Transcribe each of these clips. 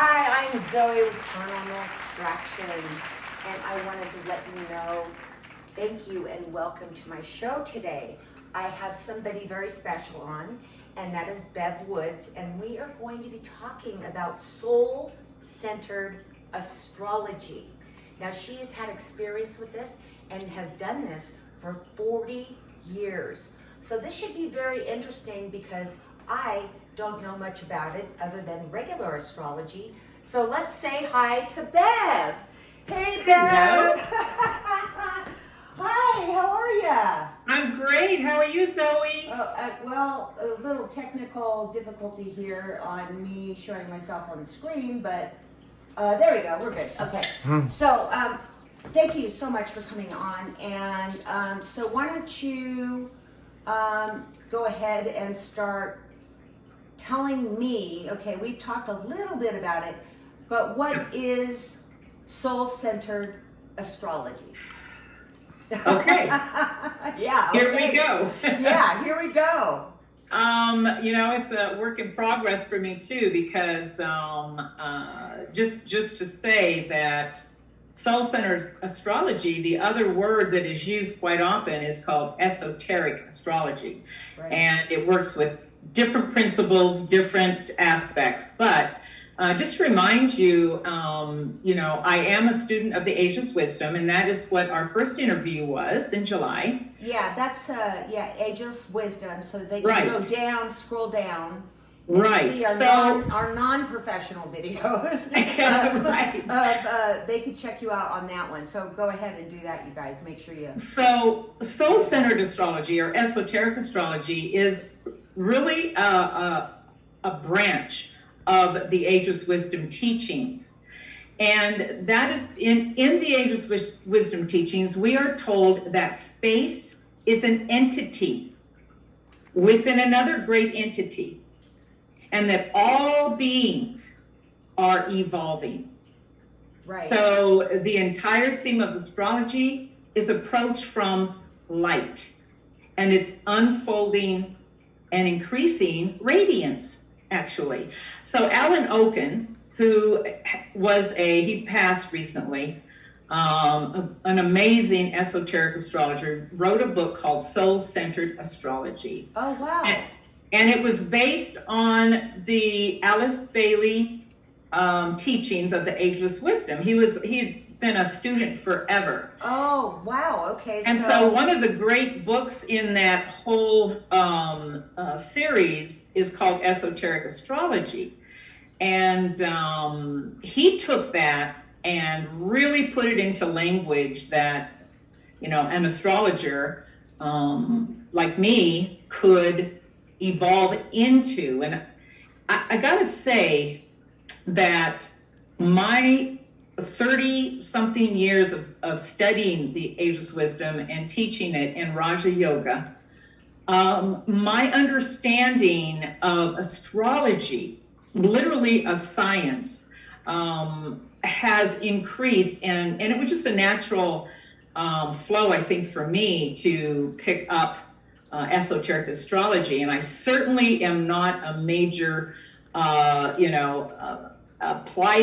Hi, I'm Zoe with Paranormal Extraction, and I wanted to let you know thank you and welcome to my show today. I have somebody very special on, and that is Bev Woods, and we are going to be talking about soul-centered astrology. Now, she has had experience with this and has done this for 40 years. So this should be very interesting because I don't know much about it other than regular astrology. So let's say hi to Bev. Hey, Bev. Hi, how are ya? I'm great. How are you, Zoe? Well, a little technical difficulty here on me showing myself on the screen, but there we go. We're good. Okay. So thank you so much for coming on. And so why don't you go ahead and start telling me, okay, we've talked a little bit about it, but what is soul-centered astrology? Okay. Yeah. Here okay. we go. Yeah, here we go. It's a work in progress for me too, because just to say that soul-centered astrology, the other word that is used quite often is called esoteric astrology. Right. And it works with different principles, different aspects. But just to remind you, I am a student of the Ageless wisdom, and that is what our first interview was in July. Yeah, that's Ageless wisdom. So they can Right. go down, scroll down, and Right. see our non-professional videos. Right. They could check you out on that one. So go ahead and do that, you guys. Make sure you. So soul-centered astrology or esoteric astrology is really a branch of the Ageless wisdom teachings. And that is in the Ageless wisdom teachings, we are told that space is an entity within another great entity, and that all beings are evolving. Right. So the entire theme of astrology is approached from light, and it's unfolding and increasing radiance, actually. So Alan Oken, who he passed recently, an amazing esoteric astrologer, wrote a book called Soul-Centered Astrology. Oh, wow. And it was based on the Alice Bailey teachings of the Ageless wisdom. He had been a student forever. Oh, wow. Okay. And so one of the great books in that whole series is called Esoteric Astrology. And he took that and really put it into language that, an astrologer like me could evolve into. And I gotta say that my 30-something years of studying the Ageless wisdom and teaching it in Raja Yoga, my understanding of astrology, literally a science, has increased, and it was just a natural flow, I think, for me to pick up esoteric astrology. And I certainly am not a major, apply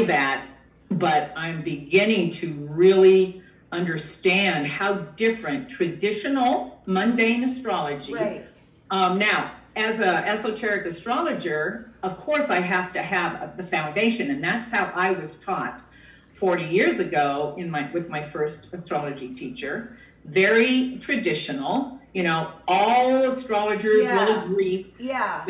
that, but I'm beginning to really understand how different traditional mundane astrology. Right. Now, as an esoteric astrologer, of course, I have to have the foundation, and that's how I was taught 40 years ago with my first astrology teacher. Very traditional. All astrologers will agree. Yeah.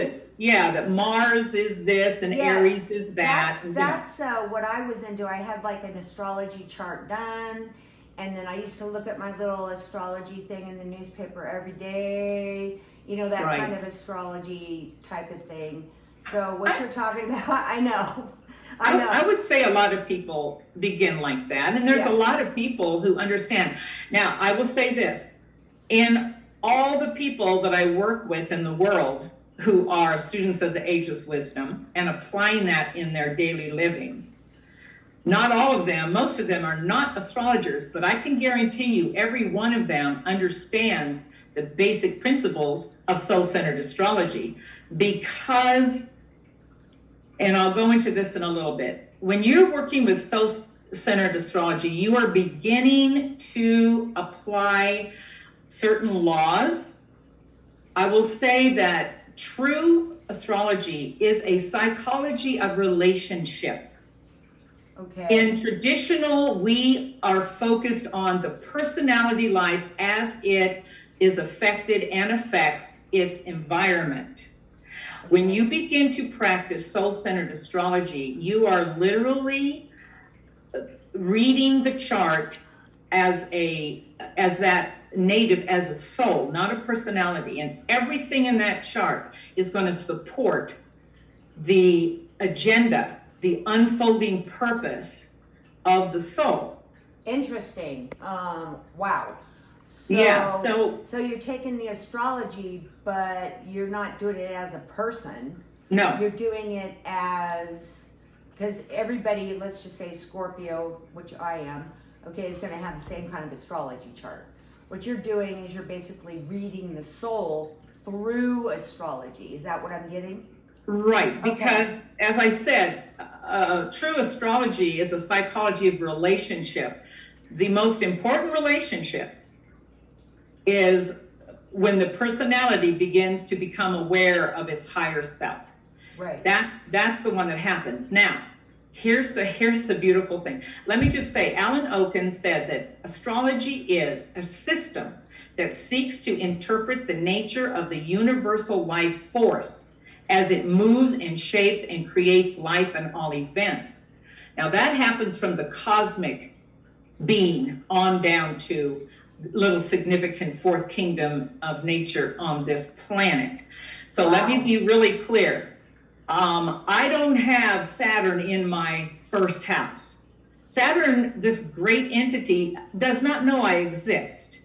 That Mars is this and Aries is that. That's what I was into. I had like an astrology chart done, and then I used to look at my little astrology thing in the newspaper every day. That Right. kind of astrology type of thing. So what you're talking about, I know. I would say a lot of people begin like that, and there's a lot of people who understand. Now, I will say this. In all the people that I work with in the world who are students of the Ageless wisdom and applying that in their daily living, not all of them, most of them are not astrologers, but I can guarantee you every one of them understands the basic principles of soul-centered astrology, because and I'll go into this in a little bit. When you're working with soul-centered astrology, you are beginning to apply certain laws. I will say that true astrology is a psychology of relationship. Okay. In traditional, we are focused on the personality life as it is affected and affects its environment. When you begin to practice soul-centered astrology, you are literally reading the chart as that native, as a soul, not a personality. And everything in that chart is going to support the agenda, the unfolding purpose of the soul. Interesting. Wow. So, Yeah, so you're taking the astrology, but you're not doing it as a person. No. You're doing it as, because everybody, let's just say Scorpio, which I am, okay, is going to have the same kind of astrology chart. What you're doing is you're basically reading the soul through astrology. Is that what I'm getting? Right, because as I said, true astrology is a psychology of relationship. The most important relationship is when the personality begins to become aware of its higher self. Right. That's the one that happens. Now, here's the beautiful thing. Let me just say, Alan Oken said that astrology is a system that seeks to interpret the nature of the universal life force as it moves and shapes and creates life and all events. Now that happens from the cosmic being on down to little significant fourth kingdom of nature on this planet. So Let me be really clear. I don't have Saturn in my first house. Saturn, this great entity, does not know I exist.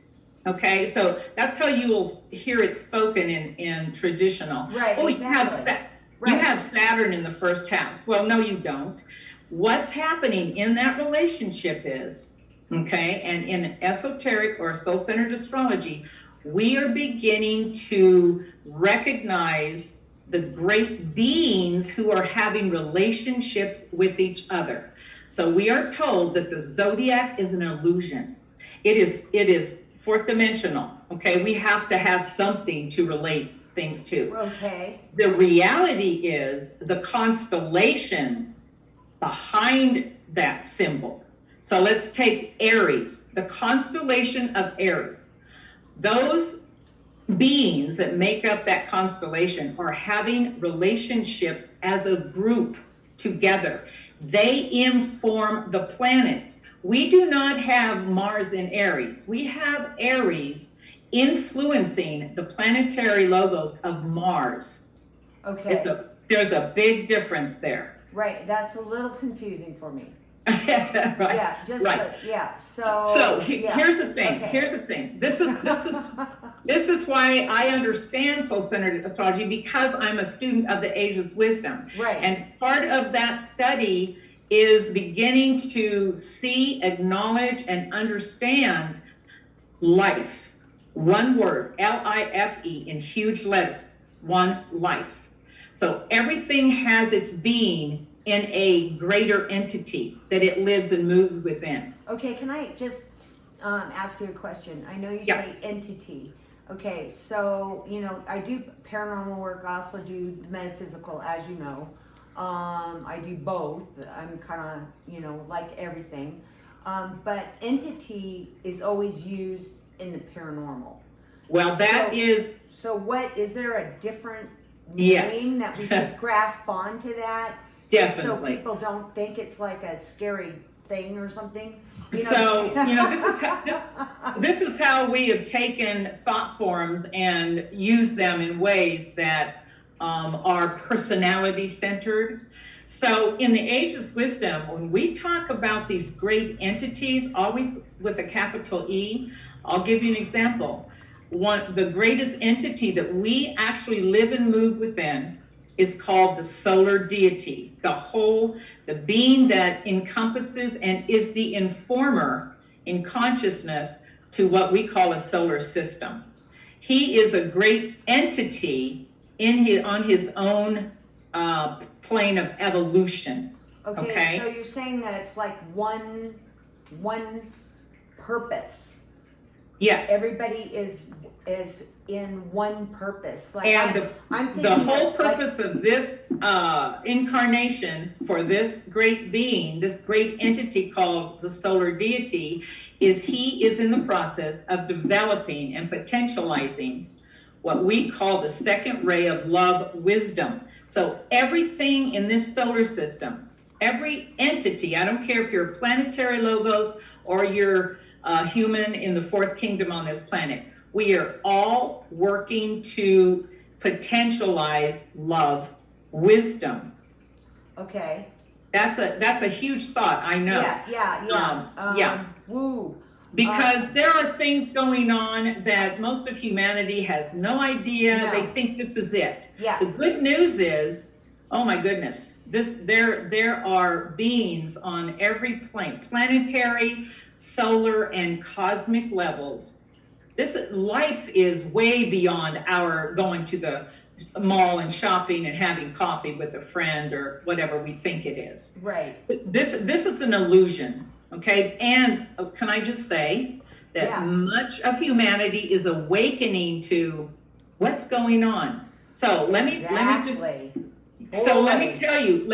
Okay, so that's how you will hear it spoken in traditional. Right, oh, exactly. You have Saturn in the first house. Well, no, you don't. What's happening in that relationship is, okay, and in esoteric or soul-centered astrology, we are beginning to recognize the great beings who are having relationships with each other. So we are told that the zodiac is an illusion. It is fourth dimensional, okay? We have to have something to relate things to. Okay. The reality is the constellations behind that symbol. So let's take Aries, the constellation of Aries. Those beings that make up that constellation are having relationships as a group together. They inform the planets. We do not have Mars in Aries. We have Aries influencing the planetary logos of Mars. Okay. There's a big difference there. Right. That's a little confusing for me. Right. Yeah. Just right. Here's the thing. Okay. Here's the thing. This is why I understand soul-centered astrology, because I'm a student of the Ageless wisdom. Right. And part of that study is beginning to see, acknowledge, and understand life. One word, L-I-F-E, in huge letters. One life. So everything has its being in a greater entity that it lives and moves within. Okay, can I just ask you a question? I know you say entity. Okay, so, I do paranormal work. I also do metaphysical, as you know. I do both. I'm kind of, like everything. But entity is always used in the paranormal. Well, So what, is there a different Yes. name that we could grasp onto that? Definitely. So people don't think it's like a scary thing or something. This is how we have taken thought forms and used them in ways that are personality centered. So in the Ageless wisdom, when we talk about these great entities, always with a capital E, I'll give you an example. The greatest entity that we actually live and move within is called the solar deity, the being that encompasses and is the informer in consciousness to what we call a solar system. He is a great entity on his own plane of evolution. Okay, so you're saying that it's like one purpose. Yes. Everybody is in one purpose. Like And I'm thinking the whole that, purpose of this incarnation for this great being, this great entity called the solar deity, is he is in the process of developing and potentializing what we call the second ray of love wisdom. So everything in this solar system, every entity, I don't care if you're planetary logos or you're human in the fourth kingdom on this planet, we are all working to potentialize love wisdom. okay. That's a huge thought, I know. Yeah. Woo. Because there are things going on that most of humanity has no idea. No. They think this is it. Yeah. The good news is, oh my goodness, there are beings on every plane, planetary, solar, and cosmic levels. This life is way beyond our going to the mall and shopping and having coffee with a friend or whatever we think it is. Right. This is an illusion, okay? And can I just say that much of humanity is awakening to what's going on. So let me tell you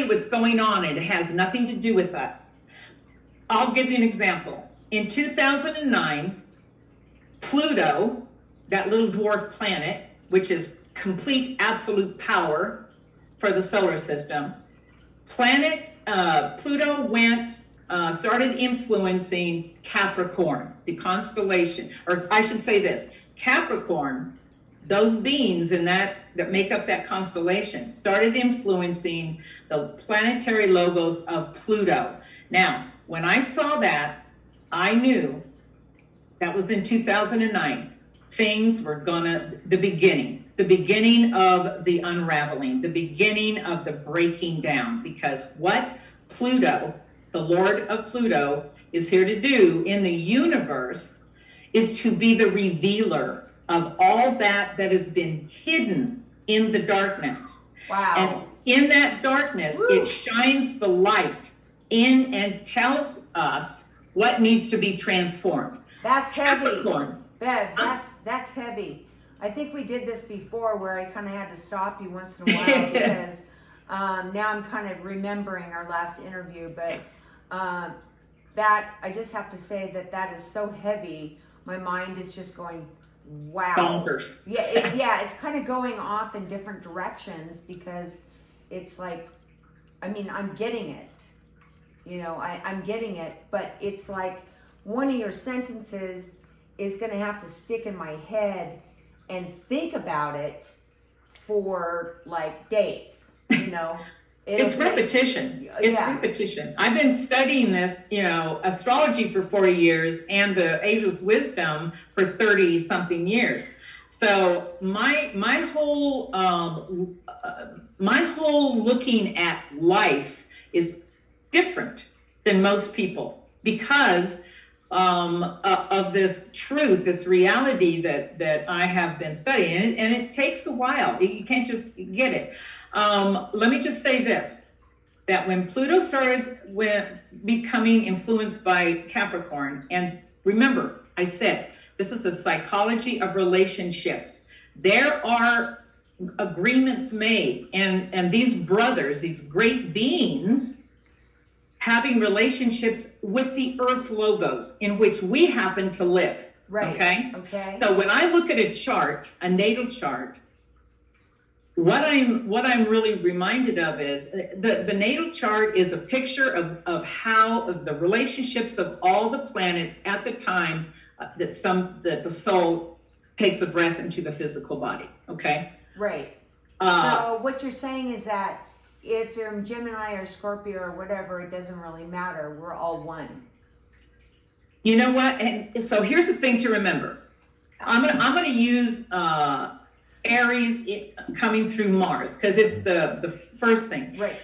what's going on, and it has nothing to do with us. I'll give you an example. In 2009, Pluto, that little dwarf planet, which is complete absolute power for the solar system, Pluto started influencing Capricorn, the constellation, or I should say this, Capricorn, those beings in that make up that constellation started influencing the planetary logos of Pluto. Now, when I saw that, I knew that was in 2009. Things were the beginning of the unraveling, the beginning of the breaking down, because what Pluto, the Lord of Pluto, is here to do in the universe is to be the revealer of all that has been hidden in the darkness. Wow. And in that darkness, it shines the light in and tells us what needs to be transformed. That's heavy. Capricorn. Bev, that's heavy. I think we did this before where I kind of had to stop you once in a while because now I'm kind of remembering our last interview, but that I just have to say that is so heavy. My mind is just going, wow. Bonkers. Yeah, it's kind of going off in different directions because it's like, I mean, I'm getting it. You know, I'm getting it, but it's like one of your sentences is going to have to stick in my head and think about it for like days, you know. It's repetition. It's repetition. I've been studying this, astrology for 40 years and the Ageless wisdom for 30 something years. So my whole looking at life is different than most people because of this truth, this reality that I have been studying, and it takes a while. You can't just get it. Let me just say this, that when Pluto started becoming influenced by Capricorn, and remember, I said, this is a psychology of relationships. There are agreements made, and these brothers, these great beings, having relationships with the earth logos in which we happen to live. Right. Okay. So when I look at a chart, a natal chart, what I'm really reminded of is the natal chart is a picture of how of the relationships of all the planets at the time that the soul takes a breath into the physical body. Okay. Right. So what you're saying is that if you're Gemini or Scorpio or whatever, it doesn't really matter. We're all one. You know what? And so here's the thing to remember. I'm gonna use Aries coming through Mars because it's the first thing. Right.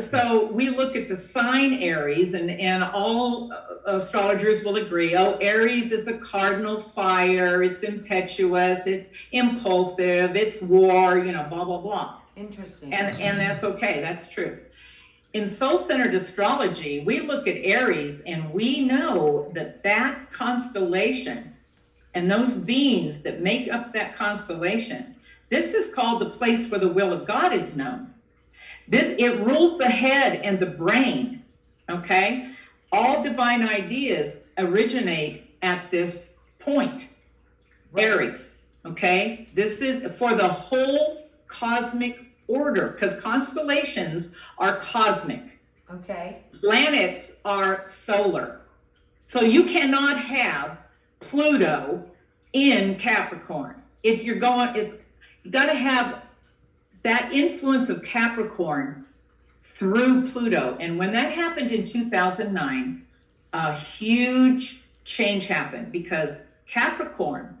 So we look at the sign Aries, and all astrologers will agree. Oh, Aries is a cardinal fire. It's impetuous. It's impulsive. It's war. Blah blah blah. Interesting. And that's okay, that's true. In soul-centered astrology, we look at Aries and we know that that constellation and those beings that make up that constellation, this is called the place where the will of God is known. It rules the head and the brain, okay? All divine ideas originate at this point, right. Aries, okay? This is for the whole cosmic order, because constellations are cosmic. Okay. Planets are solar. So you cannot have Pluto in Capricorn. If you're going, you got to have that influence of Capricorn through Pluto. And when that happened in 2009, a huge change happened because Capricorn,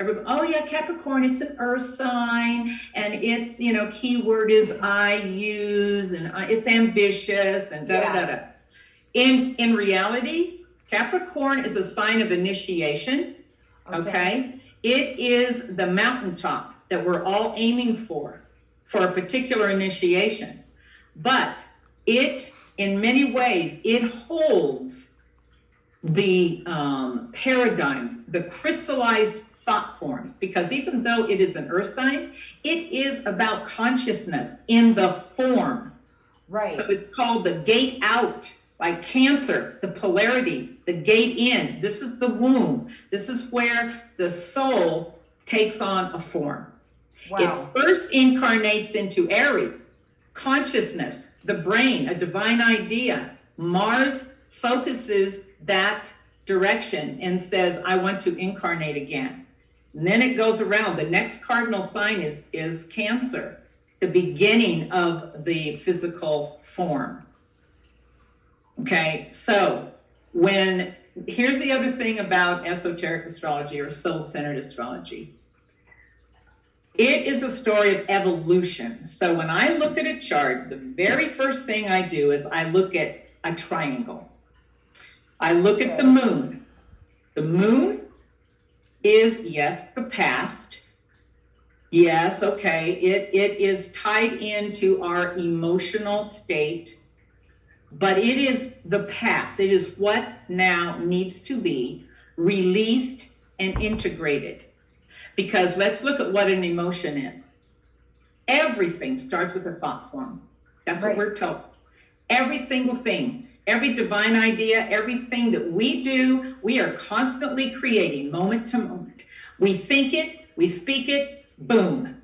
oh yeah, Capricorn, it's an earth sign, and it's, keyword is I use, and it's ambitious, and da-da-da-da. In reality, Capricorn is a sign of initiation, okay? It is the mountaintop that we're all aiming for a particular initiation. But it, in many ways, it holds the paradigms, the crystallized thought forms, because even though it is an earth sign, it is about consciousness in the form. Right. So it's called the gate out, like Cancer, the polarity, the gate in. This is the womb. This is where the soul takes on a form. Wow. It first incarnates into Aries, consciousness, the brain, a divine idea. Mars focuses that direction and says, I want to incarnate again. And then it goes around. The next cardinal sign is Cancer, the beginning of the physical form. Okay, so here's the other thing about esoteric astrology or soul-centered astrology. It is a story of evolution. So when I look at a chart, the very first thing I do is I look at a triangle. I look at the moon. The moon is, yes, the past. Yes, okay, it is tied into our emotional state, but it is the past. It is what now needs to be released and integrated. Because let's look at what an emotion is. Everything starts with a thought form. That's what we're told. Every single thing, every divine idea, everything that we do, we are constantly creating moment to moment. We think it, we speak it, boom.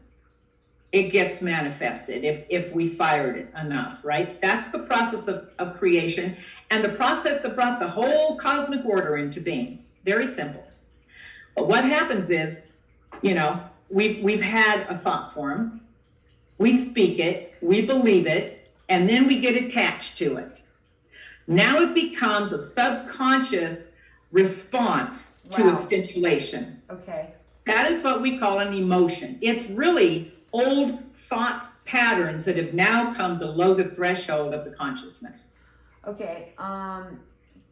It gets manifested if we fired it enough, right? That's the process of creation and the process that brought the whole cosmic order into being. Very simple. But what happens is, we've had a thought form, we speak it, we believe it, and then we get attached to it. Now it becomes a subconscious response to a stimulation. Okay. That is what we call an emotion. It's really old thought patterns that have now come below the threshold of the consciousness. Okay,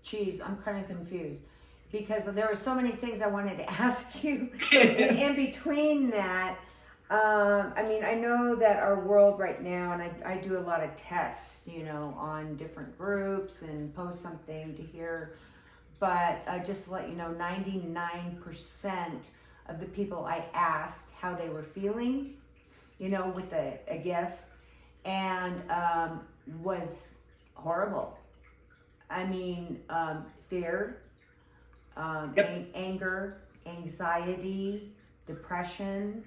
geez, I'm kind of confused because there were so many things I wanted to ask you. In between that, I know that our world right now, and I do a lot of tests, on different groups and post something to hear, but just to let you know, 99% of the people I asked how they were feeling, with a gift, and was horrible. Fear, anger, anxiety, depression,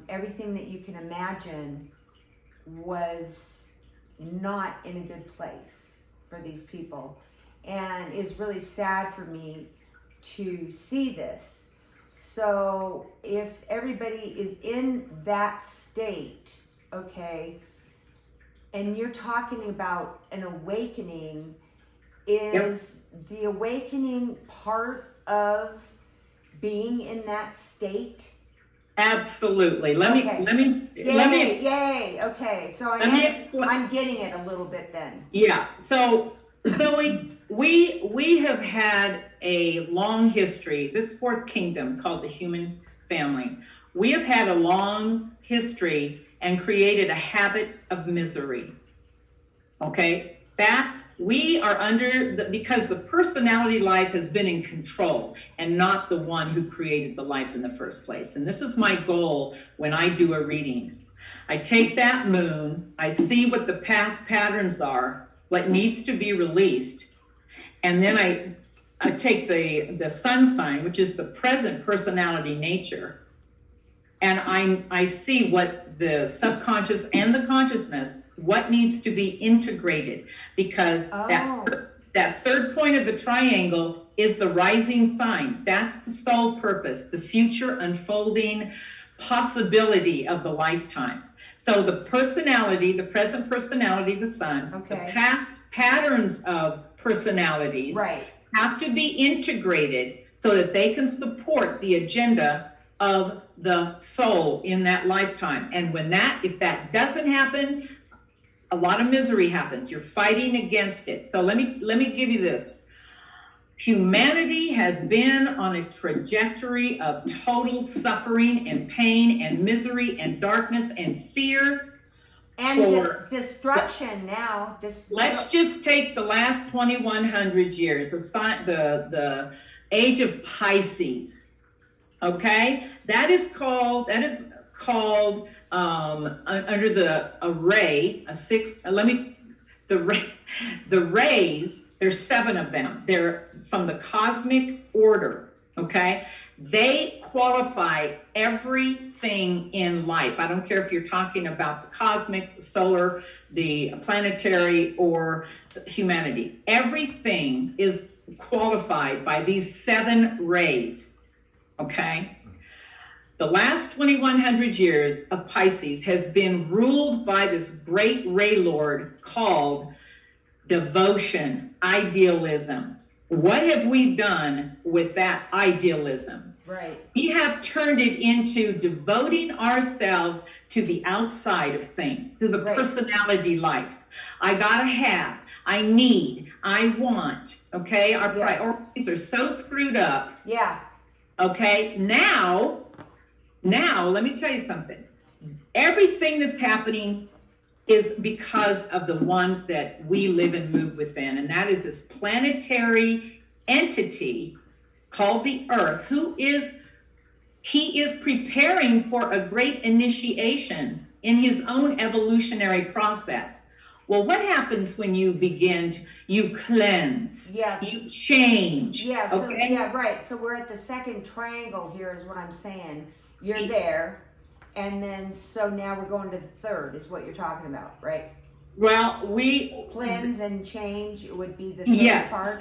everything that you can imagine was not in a good place for these people, and is really sad for me to see this. So if everybody is in that state, okay, and you're talking about an awakening, is the awakening part of being in that state? Absolutely. Let me. Yay. Okay. So I'm getting it a little bit then. Yeah. So we have had a long history. This fourth kingdom called the human family. We have had a long history and created a habit of misery. Okay, that we are under because the personality life has been in control and not the one who created the life in the first place. And this is my goal when I do a reading. I take that moon, I see what the past patterns are, what needs to be released, and then I take the sun sign, which is the present personality nature, and I see what the subconscious and the consciousness, what needs to be integrated, because that third point of the triangle is the rising sign. That's the soul purpose, the future unfolding possibility of the lifetime. So the personality, the present personality, the sun, the past patterns of personalities have to be integrated so that they can support the agenda of the soul in that lifetime. And if that doesn't happen, a lot of misery happens. You're fighting against it. So let me give you this. Humanity has been on a trajectory of total suffering and pain and misery and darkness and fear. And destruction now. Let's just take the last 2,100 years, the age of Pisces. Okay, that is called under the array, the rays, there's 7 of them. They're from the cosmic order, okay? They qualify everything in life. I don't care if you're talking about the cosmic, the solar, the planetary, or humanity. Everything is qualified by these 7 rays, okay? The last 2,100 years of Pisces has been ruled by this great ray lord called devotion, idealism. What have we done with that idealism? Right. We have turned it into devoting ourselves to the outside of things, to the personality life. I gotta have, I need, I want, okay? Our priorities are so screwed up. Yeah. Okay, now, let me tell you something. Everything that's happening is because of the one that we live and move within, and that is this planetary entity called the Earth, he is preparing for a great initiation in his own evolutionary process. Well, what happens when you you cleanse, you change? Yeah, so, right. So we're at the second triangle here is what I'm saying. You're there. And then, so now we're going to the third is what you're talking about, right? Well, cleanse and change would be the third part.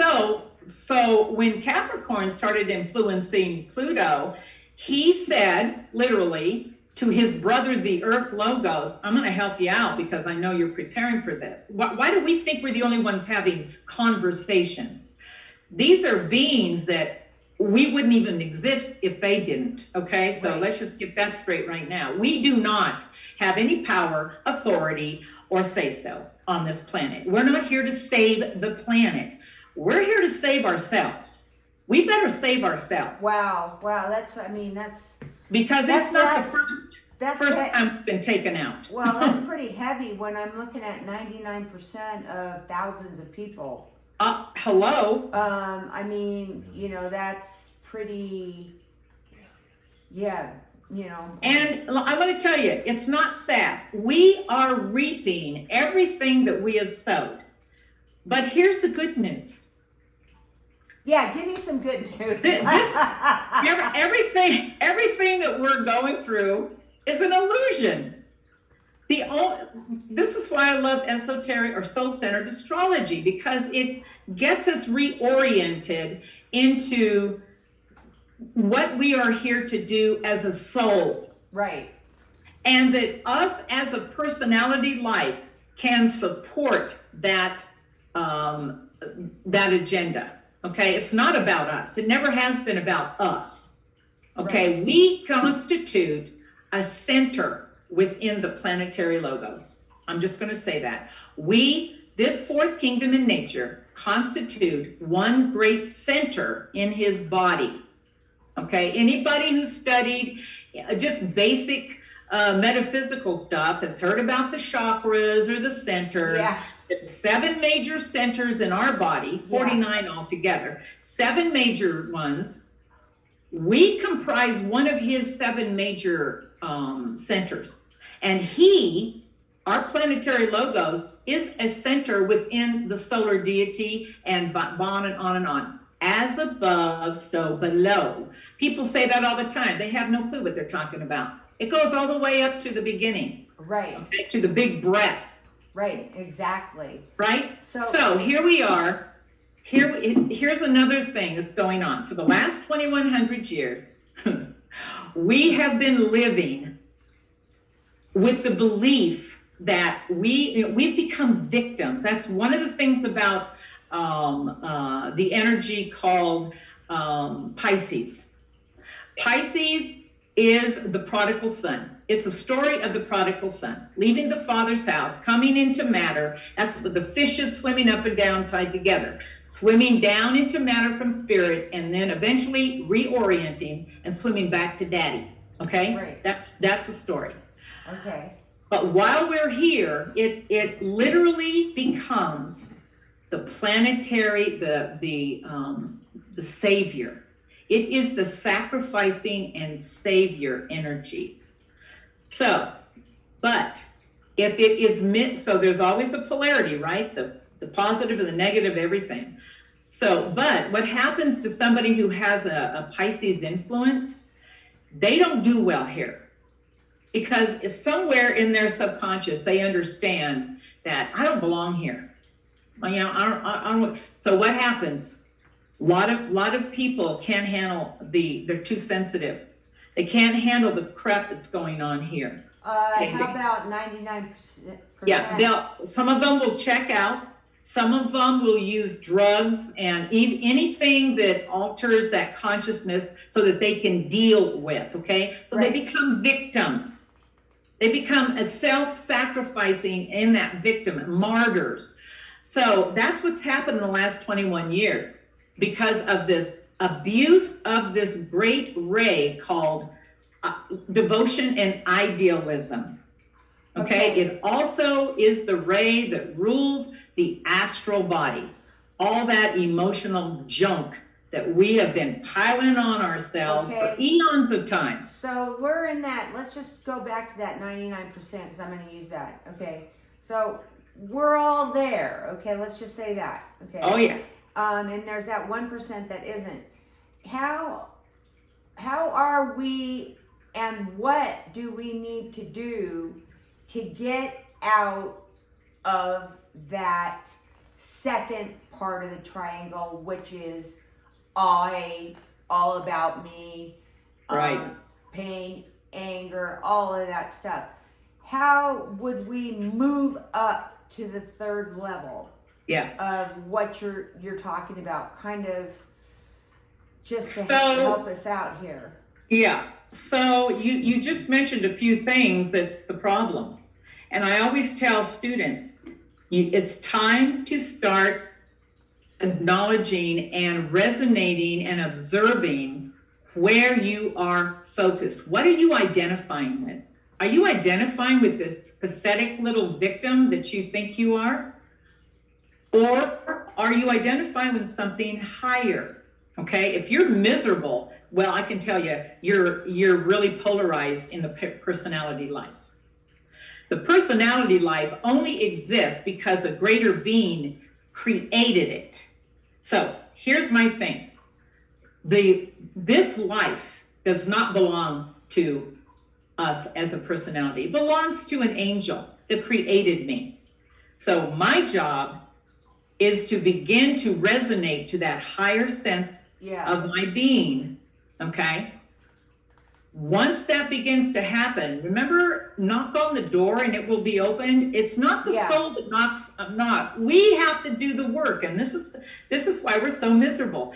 So when Capricorn started influencing Pluto, he said, literally, to his brother, the Earth Logos, I'm going to help you out because I know you're preparing for this. Why do we think we're the only ones having conversations? These are beings that we wouldn't even exist if they didn't, okay? So let's just get that straight right now. We do not have any power, authority, or say-so on this planet. We're not here to save the planet. We're here to save ourselves. We better save ourselves. Wow, that's because it's not the first time it's been taken out. Well, that's pretty heavy when I'm looking at 99% of thousands of people. Hello. That's pretty. And I'm going to tell you, it's not sad. We are reaping everything that we have sowed. But here's the good news. Yeah, give me some good news. Everything that we're going through is an illusion. This is why I love esoteric or soul-centered astrology, because it gets us reoriented into what we are here to do as a soul. Right. And that us as a personality life can support that agenda. Okay, it's not about us. It never has been about us. Okay, we constitute a center within the planetary logos. I'm just going to say that. This fourth kingdom in nature, constitute one great center in his body. Okay, anybody who studied just basic metaphysical stuff has heard about the chakras or the centers. Yeah. There's 7 major centers in our body, 49 altogether, 7 major ones. We comprise one of his 7 major centers. And our planetary logos, is a center within the solar deity, and on and on and on. As above, so below. People say that all the time. They have no clue what they're talking about. It goes all the way up to the beginning. Right. Okay, to the big breath. Right, exactly. Right? So here we are. Here's another thing that's going on. For the last 2,100 years, we have been living with the belief that we've become victims. That's one of the things about the energy called Pisces. Pisces is the prodigal son. It's a story of the prodigal son, leaving the father's house, coming into matter. That's what the fish is swimming up and down tied together, swimming down into matter from spirit, and then eventually reorienting and swimming back to daddy. Okay? Right. That's a story. Okay. But while we're here, it literally becomes the planetary, the savior. It is the sacrificing and savior energy. So, but if it is so there's always a polarity, right? The positive and the negative, everything. So, but what happens to somebody who has a Pisces influence, they don't do well here. Because it's somewhere in their subconscious, they understand that I don't belong here. I don't. So what happens? A lot of people can't handle they're too sensitive. They can't handle the crap that's going on here. How about 99%? Yeah, some of them will check out. Some of them will use drugs and anything that alters that consciousness so that they can deal with, okay? So They become victims. They become a self-sacrificing in that victim, martyrs. So that's what's happened in the last 21 years because of this abuse of this great ray called devotion and idealism. Okay? It also is the ray that rules the astral body. All that emotional junk that we have been piling on ourselves for eons of time. So we're in that, let's just go back to that 99% because I'm going to use that. Okay. So we're all there. Okay. Let's just say that. Okay. Oh, yeah. And there's that 1% that isn't. How are we, and what do we need to do to get out of that second part of the triangle, which is all about me, right? Pain, anger, all of that stuff. How would we move up to the third level? Yeah. Of what you're talking about, kind of just to help us out here. Yeah. So you just mentioned a few things that's the problem. And I always tell students, it's time to start acknowledging and resonating and observing where you are focused. What are you identifying with? Are you identifying with this pathetic little victim that you think you are? Or are you identifying with something higher? Okay, if you're miserable, well, I can tell you, you're really polarized in the personality life. The personality life only exists because a greater being created it. So here's my thing. This life does not belong to us as a personality. It belongs to an angel that created me. So my job is to begin to resonate to that higher sense of my being, okay? Once that begins to happen, remember, knock on the door and it will be opened. It's not the soul that knocks, not. We have to do the work, and this is why we're so miserable.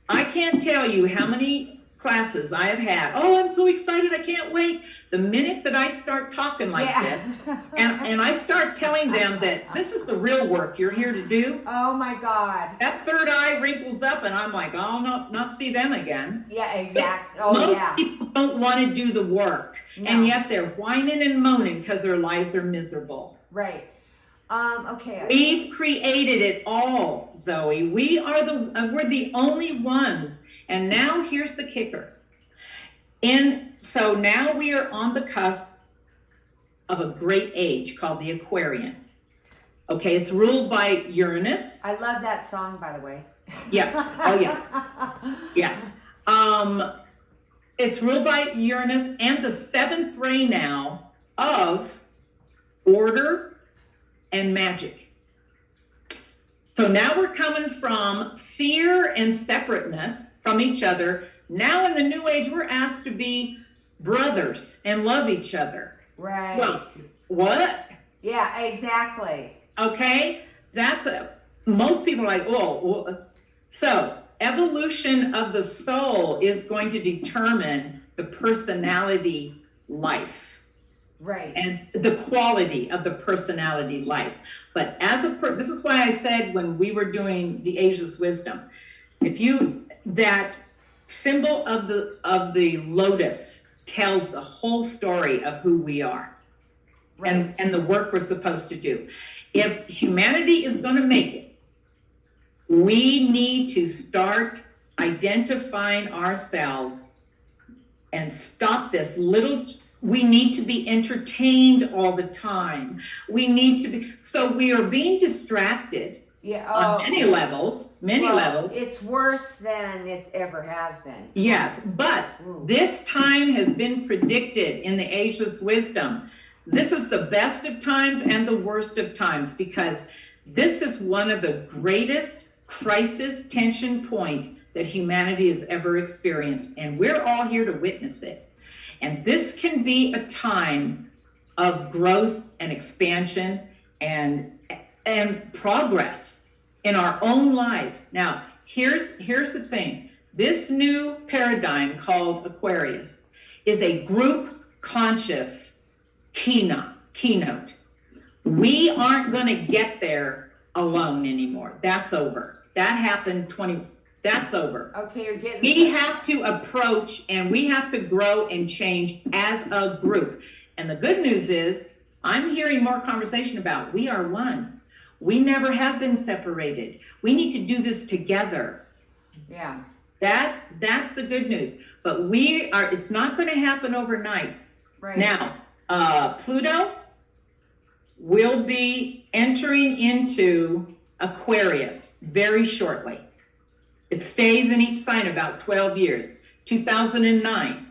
I can't tell you how many classes I have had, oh, I'm so excited, I can't wait. The minute that I start talking like this, and I start telling them that this is the real work you're here to do. Oh my God. That third eye wrinkles up and I'm like, I'll not see them again. Yeah, exactly. Most people don't want to do the work, and yet they're whining and moaning because their lives are miserable. Right. Okay. We've created it all, Zoe. We're the only ones. And now here's the kicker. So now we are on the cusp of a great age called the Aquarian. Okay, it's ruled by Uranus. I love that song, by the way. Yeah. Oh yeah. Yeah. It's ruled by Uranus and the seventh ray now of order and magic. So now we're coming from fear and separateness from each other. Now in the new age, we're asked to be brothers and love each other. Right. Well, what? Yeah, exactly. Okay. Most people are like, oh, well, so evolution of the soul is going to determine the personality life. Right. And the quality of the personality life. But this is why I said when we were doing the Ageless Wisdom, that symbol of the lotus tells the whole story of who we are. Right. And the work we're supposed to do. If humanity is going to make it, we need to start identifying ourselves and stop this we need to be entertained all the time. So we are being distracted on many levels. It's worse than it ever has been. Yes, but this time has been predicted in the Ageless Wisdom. This is the best of times and the worst of times, because this is one of the greatest crisis tension point that humanity has ever experienced, and we're all here to witness it. And this can be a time of growth and expansion and progress in our own lives. Now, here's the thing. This new paradigm called Aquarius is a group conscious keynote. We aren't going to get there alone anymore. That's over. That happened That's over. Okay, you're getting. We have to approach and we have to grow and change as a group. And the good news is, I'm hearing more conversation about we are one. We never have been separated. We need to do this together. Yeah. That's the good news. But it's not going to happen overnight. Right. Now, Pluto will be entering into Aquarius very shortly. It stays in each sign about 12 years. 2009,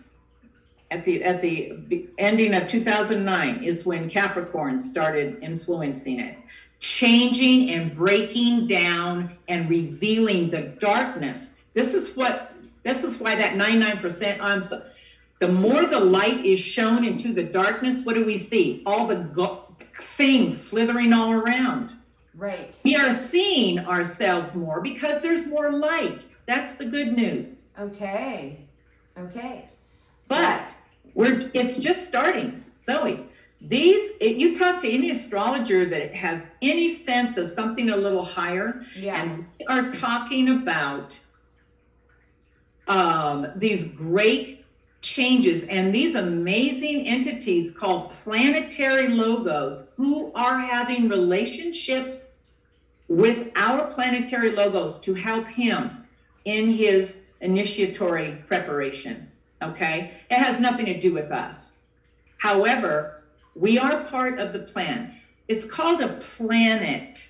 at the ending of 2009 is when Capricorn started influencing it, changing and breaking down and revealing the darkness. This is why that 99%. The more the light is shown into the darkness, what do we see? All the things slithering all around. Right. We are seeing ourselves more because there's more light. That's the good news. Okay. But it's just starting. Zoe, you talk to any astrologer that has any sense of something a little higher, and we are talking about these great changes and these amazing entities called planetary logos who are having relationships with our planetary logos to help him in his initiatory preparation. Okay? It has nothing to do with us. However, we are part of the plan. It's called a planet.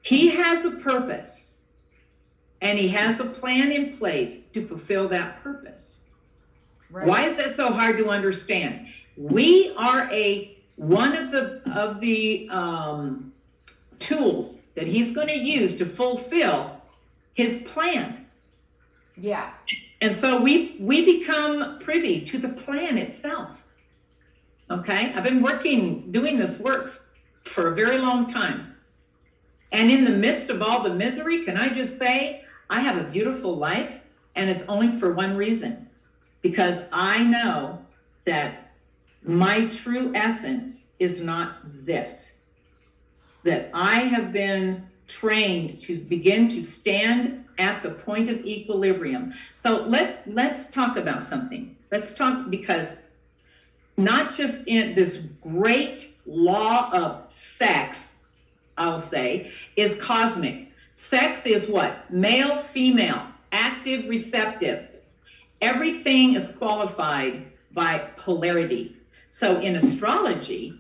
He has a purpose, and he has a plan in place to fulfill that purpose. Right. Why is that so hard to understand? We are one of the tools that he's going to use to fulfill his plan. Yeah. And so we become privy to the plan itself. Okay? I've been doing this work for a very long time. And in the midst of all the misery, can I just say, I have a beautiful life, and it's only for one reason. because I know that my true essence is not this, that I have been trained to begin to stand at the point of equilibrium. So let's talk about something. Let's talk, because not just in this great law of sex, I'll say, is cosmic. Sex is what? Male, female, active, receptive. Everything is qualified by polarity. So in astrology,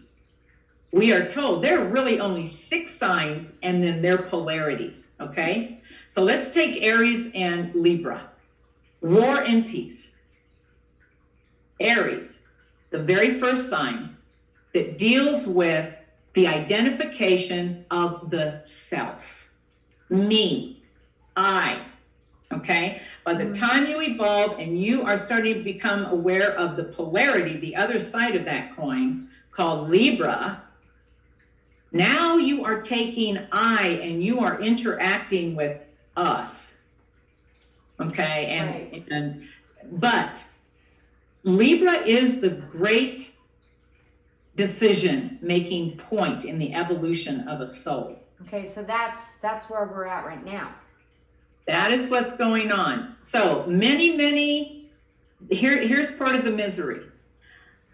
we are told there are really only 6 signs and then their polarities, okay? So let's take Aries and Libra. War and peace. Aries, the very first sign that deals with the identification of the self. Me, I, okay? By the time you evolve and you are starting to become aware of the polarity, the other side of that coin, called Libra, now you are taking I and you are interacting with us, okay? But Libra is the great decision-making point in the evolution of a soul. Okay, so that's where we're at right now. That is what's going on. So here's part of the misery.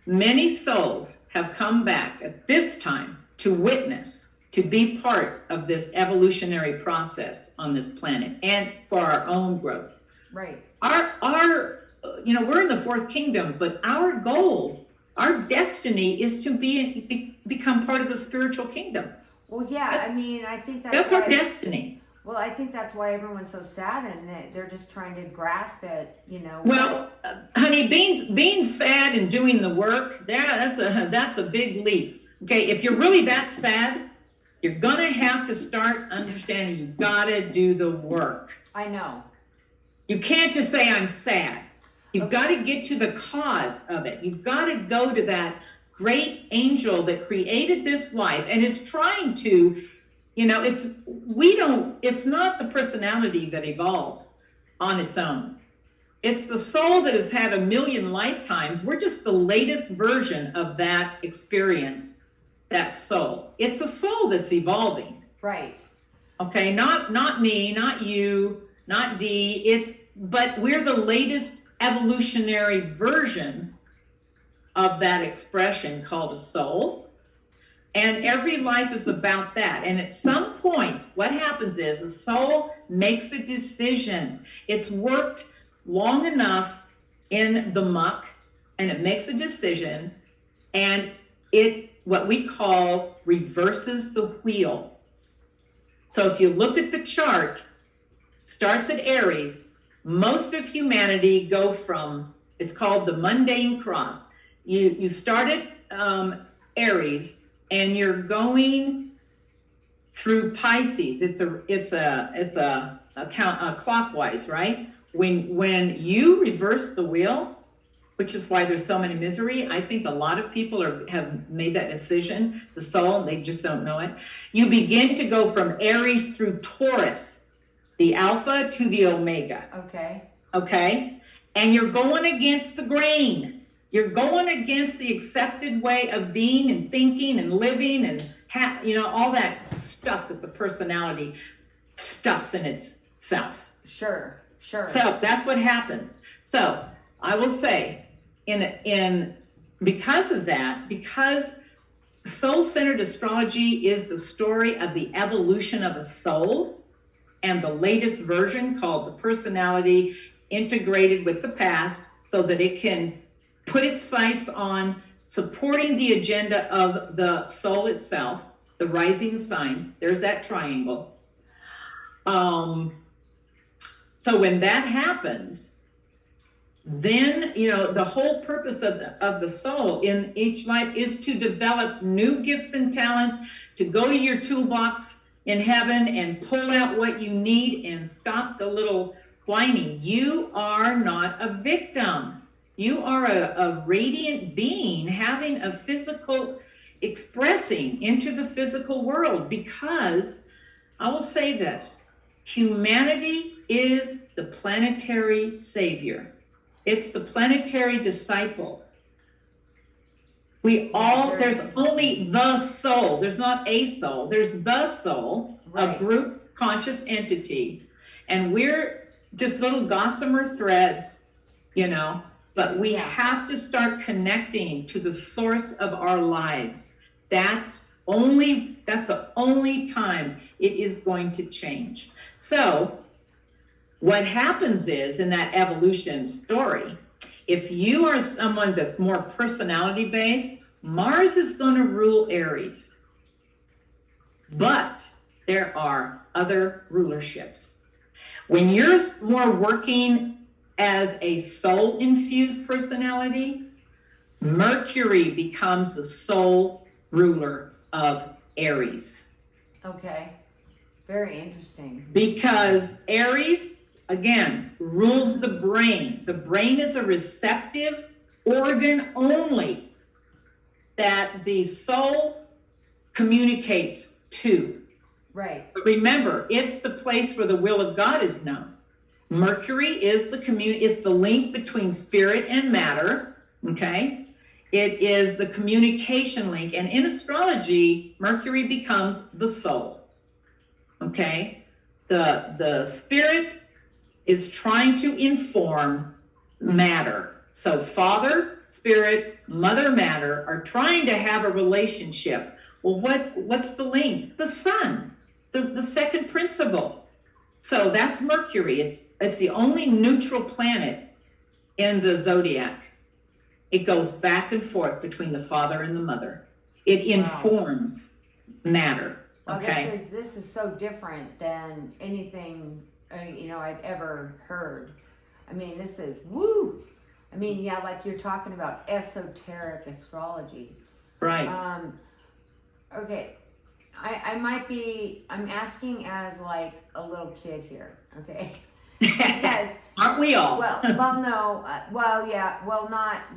Many souls have come back at this time to witness, to be part of this evolutionary process on this planet and for our own growth. Right. Our we're in the 4th kingdom, but our goal, our destiny is to become part of the spiritual kingdom. Well, yeah, I mean, I think that's our destiny. Well, I think that's why everyone's so sad, and they're just trying to grasp it, Well, honey, being sad and doing the work, that's a big leap. Okay, if you're really that sad, you're gonna have to start understanding you gotta do the work. I know. You can't just say I'm sad. You've got to get to the cause of it. You've got to go to that great angel that created this life and is trying to, it's not the personality that evolves on its own. It's the soul that has had 1,000,000 lifetimes. We're just the latest version of that experience, that soul. It's a soul that's evolving. Right. Okay, not me, not you, not Dee. But we're the latest evolutionary version of that expression called a soul. And every life is about that. And at some point, what happens is a soul makes a decision. It's worked long enough in the muck, and it makes a decision, and it, what we call, reverses the wheel. So if you look at the chart, starts at Aries, most of humanity go from, it's called the mundane cross. You start at Aries, and you're going through Pisces. It's a clockwise, right? When you reverse the wheel, which is why there's so many misery. I think a lot of people have made that decision, the soul, they just don't know it. You begin to go from Aries through Taurus, the Alpha to the Omega. Okay? And you're going against the grain. You're going against the accepted way of being and thinking and living and all that stuff that the personality stuffs in itself. Sure. So that's what happens. So I will say, because of that, because soul-centered astrology is the story of the evolution of a soul, and the latest version called the personality integrated with the past so that it can put its sights on supporting the agenda of the soul itself, the rising sign. There's that triangle. So when that happens, then, the whole purpose of the soul in each life is to develop new gifts and talents, to go to your toolbox in heaven and pull out what you need and stop the little whining. You are not a victim. You are a radiant being having a physical, expressing into the physical world, because I will say this, humanity is the planetary savior. It's the planetary disciple. There's only the soul. There's not a soul. There's the soul, Right. a group conscious entity. And we're just little gossamer threads, but we have to start connecting to the source of our lives. That's the only time it is going to change. So what happens is, in that evolution story, if you are someone that's more personality based, Mars is going to rule Aries. But there are other rulerships. When you're more working as a soul infused personality, Mercury becomes the soul ruler of Aries. Okay. Very interesting. Because Aries, again, rules the brain. The brain is a receptive organ only that the soul communicates to. Right. But remember, it's the place where the will of God is known. Mercury is the link between spirit and matter, okay? It is the communication link. And in astrology, Mercury becomes the soul, okay? The spirit is trying to inform matter. So father, spirit, mother, matter are trying to have a relationship. Well, what's the link? The sun, the second principle. So that's Mercury. It's the only neutral planet in the zodiac. It goes back and forth between the father and the mother. It informs matter. Okay. Well, this is so different than anything I've ever heard. I mean, this is woo. I mean, yeah, like you're talking about esoteric astrology. Right. Okay. I'm asking as like a little kid here, okay? Because aren't we all? Not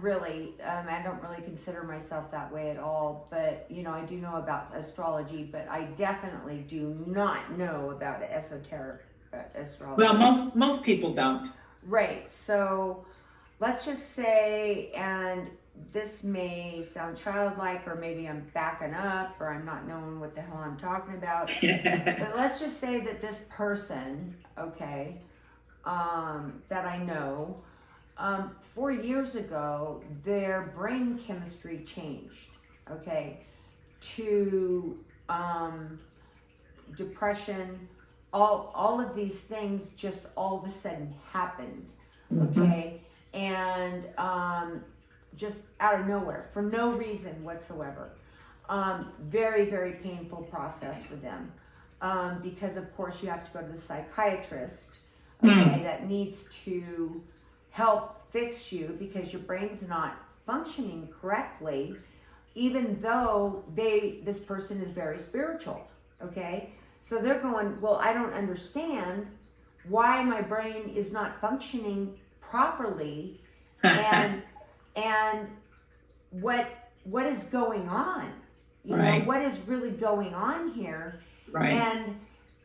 really. I don't really consider myself that way at all. But I do know about astrology, but I definitely do not know about esoteric astrology. Well, most people don't. Right. So let's just say, and this may sound childlike, or maybe I'm backing up, or I'm not knowing what the hell I'm talking about. But let's just say that this person, okay, that I know, 4 years ago, their brain chemistry changed, okay, to depression. All of these things just all of a sudden happened, okay, and just out of nowhere, for no reason whatsoever. Very, very painful process for them, because of course you have to go to the psychiatrist, okay, that needs to help fix you because your brain's not functioning correctly, even though this person is very spiritual, okay? So they're going, well, I don't understand why my brain is not functioning properly, and what is going on? You know, what is really going on here? Right. And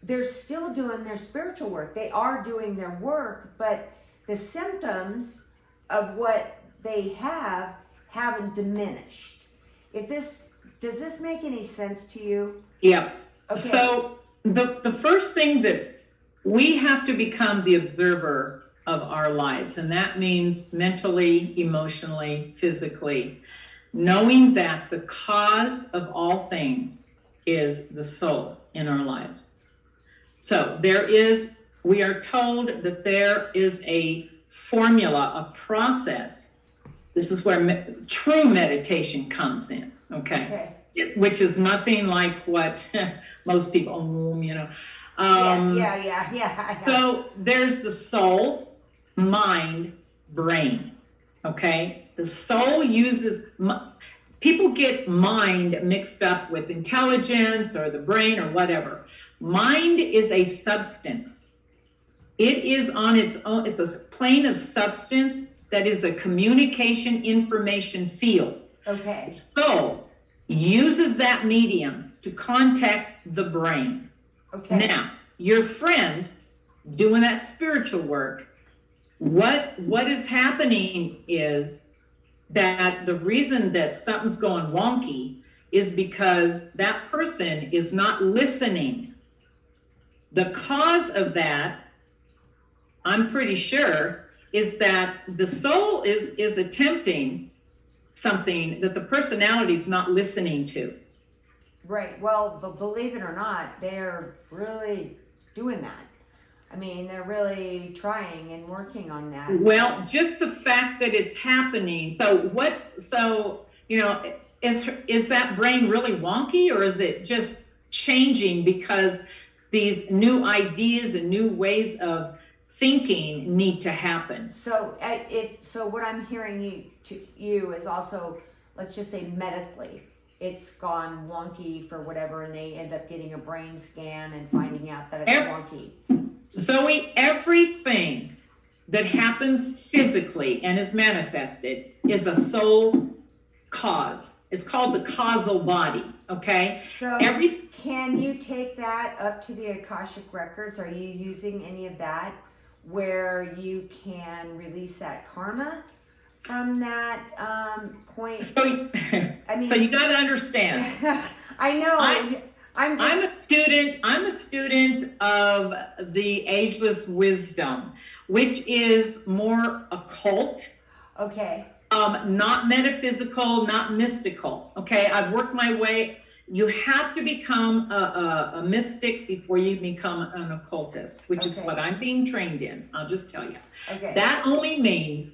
they're still doing their spiritual work. They are doing their work, but the symptoms of what they haven't diminished. Does this make any sense to you? Yeah. Okay. So the first thing that we have to become the observer of our lives, and that means mentally, emotionally, physically, knowing that the cause of all things is the soul in our lives. So we are told that there is a formula, a process. This is where true meditation comes in, okay? Which is nothing like what most people, Yeah. So there's the soul, mind, brain, okay? The soul people get mind mixed up with intelligence or the brain or whatever. Mind is a substance. It is on its own, it's a plane of substance that is a communication information field. Okay. The soul uses that medium to contact the brain. Okay. Now, your friend doing that spiritual work What is happening is that the reason that something's going wonky is because that person is not listening. The cause of that, I'm pretty sure, is that the soul is attempting something that the personality is not listening to. Right. Well, but believe it or not, they're really doing that. I mean, they're really trying and working on that. Well, just the fact that it's happening. So is that brain really wonky, or is it just changing because these new ideas and new ways of thinking need to happen? So so what I'm hearing you is also, let's just say medically, it's gone wonky for whatever, and they end up getting a brain scan and finding out that it's wonky. Zoe, everything that happens physically and is manifested is a soul cause. It's called the causal body, okay? So can you take that up to the Akashic Records? Are you using any of that where you can release that karma from that point? So you got to understand. I know. I'm a student of the Ageless wisdom, which is more occult. Okay. Not metaphysical, not mystical. Okay, I've worked my way. You have to become a mystic before you become an occultist, which is what I'm being trained in. I'll just tell you. Okay. That only means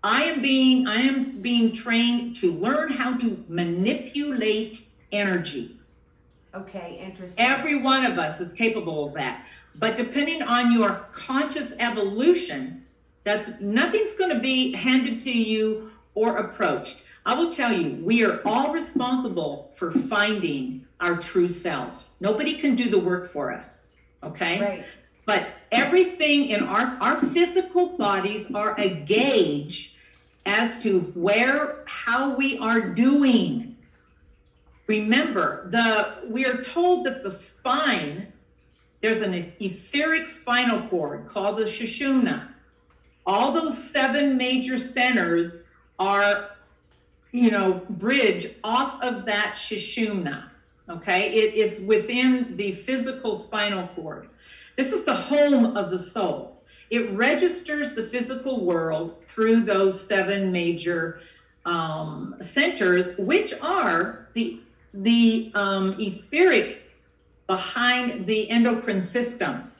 I am being trained to learn how to manipulate energy. Okay, interesting. Every one of us is capable of that. But depending on your conscious evolution, nothing's going to be handed to you or approached. I will tell you, we are all responsible for finding our true selves. Nobody can do the work for us, okay? Right. But everything in our physical bodies are a gauge as to how we are doing. Remember, we are told that the spine, there's an etheric spinal cord called the Sushumna. All those 7 major centers are, bridge off of that Sushumna, okay? It is within the physical spinal cord. This is the home of the soul. It registers the physical world through those 7 major centers, which are the etheric behind the endocrine system.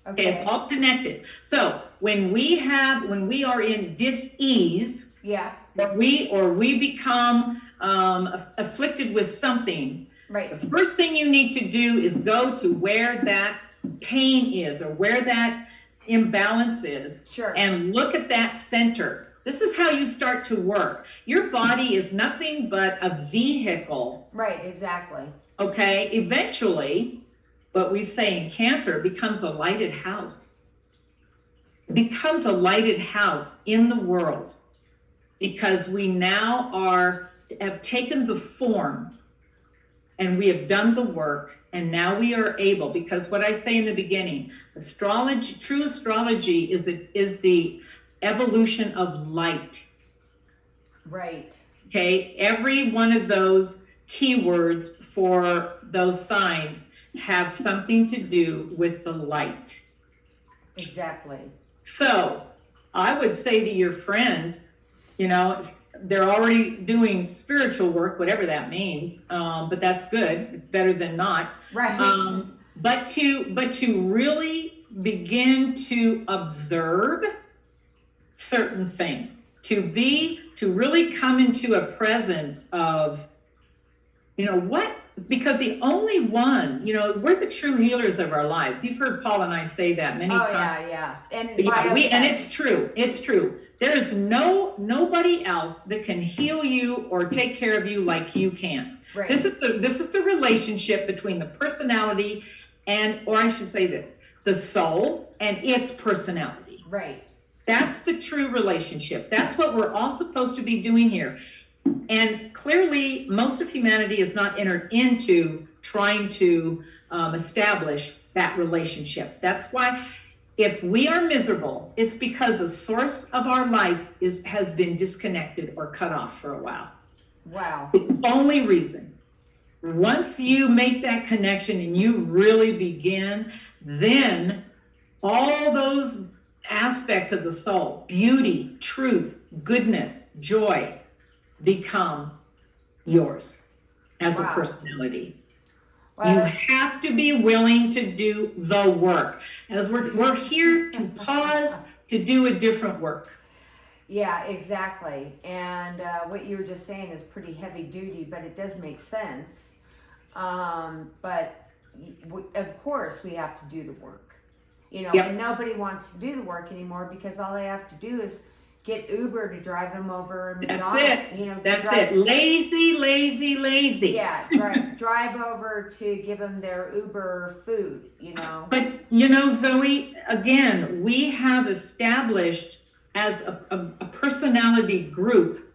Okay, it's all connected. So when we are in dis-ease, or we become afflicted with something, right. The first thing you need to do is go to where that pain is or where that imbalance is, and look at that center. This is how you start to work. Your body is nothing but a vehicle. Right, exactly. Okay, eventually, what we say in Cancer becomes a lighted house. It becomes a lighted house in the world because we now have taken the form and we have done the work, and now we are able, because what I say in the beginning, astrology, true astrology is the evolution of light. Right. Okay, every one of those keywords for those signs have something to do with the light. Exactly. So I would say to your friend, they're already doing spiritual work, whatever that means, but that's good. It's better than not. Right. But to really begin to observe certain things, to really come into a presence of, because the only one, we're the true healers of our lives. You've heard Paul and I say that many times. Yeah. And it's true. It's true. There is nobody else that can heal you or take care of you like you can. Right. This is the relationship between the personality or I should say this, the soul and its personality. Right. That's the true relationship. That's what we're all supposed to be doing here. And clearly, most of humanity is not entered into trying to establish that relationship. That's why if we are miserable, it's because the source of our life has been disconnected or cut off for a while. Wow. The only reason. Once you make that connection and you really begin, then all those aspects of the soul, beauty, truth, goodness, joy, become yours as a personality. Well, you have to be willing to do the work. As we're here to pause to do a different work. Yeah, exactly. And what you were just saying is pretty heavy duty, but it does make sense. But of course we have to do the work, you know, and nobody wants to do the work anymore because all they have to do is get Uber to drive them over McDonald's. That's it. You know, that's it. Lazy, lazy, lazy. Yeah, drive over to give them their Uber food, you know. But, you know, Zoe, again, we have established as a personality group